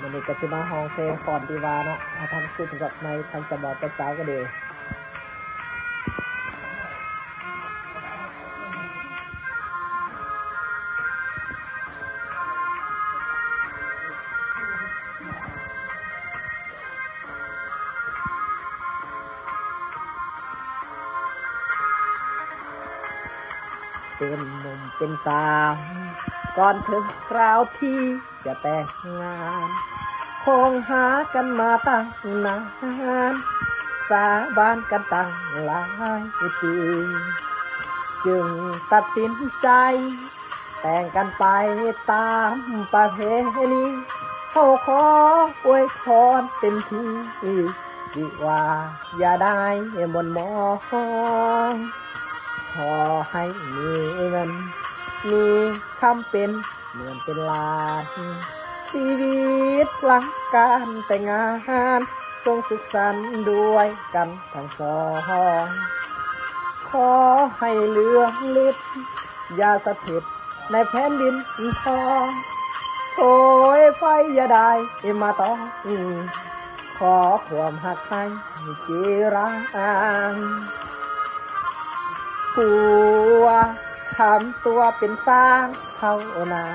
มันนี่ก็สิมาห้องเพลงก่อนดีว่าเนาะทางคือถึงกับในทางจะบอกภาษาก็ดีเป็นหนุ่มเป็นสาวก่อนถึงคราวที่จะแต่งงานคงหากันมาตั้งนานสาบานกันตั้งหลายปีจึงตัดสินใจแต่งกันไปตามประเพณีเขาขออวยพรเต็มที่ดีว่าอย่าได้หม่นหมองขอให้มีเงินมีคำเป็นเหมือนเป็นลานชีวิตหลังการแต่งงานจงสุขสันต์ด้วยกันทั้งสองขอให้เลืองลิศอย่าสถิตในแผ่นดินทองโอ้ยไฟอย่าได้มาต้องขอความหักให้จีรังผัวทำตัวเป็นสร้างเท่านา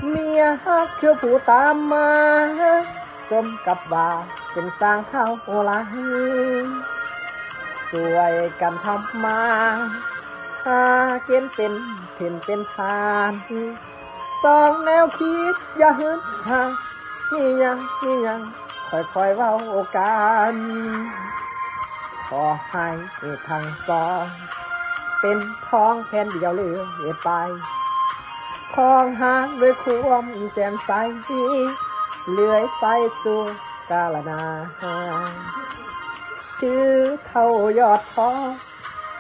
เมียฮักคือผู้ตามมาสมกับว่าเป็นสร้างเท่าไรช่วยกันทำมาหาเกณฑ์เป็นเห็นเป็นทานสองแนวคิดอย่าหืนห่างนี่ยังค่อยเว้ากันขอให้ทั้งสองเป็นท้องแผ่นเดียวเลื่อยไปคลองหางด้วยความแจ่มใสเลื่อยไปสู่กาลนาถือเท่ายอดทอง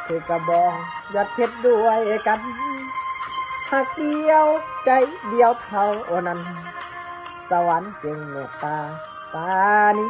ถือกระบองยอดเพชรด้วยกันหักเดียวใจเดียวเท่านั้นสวรรค์จึงเมตตาปานิ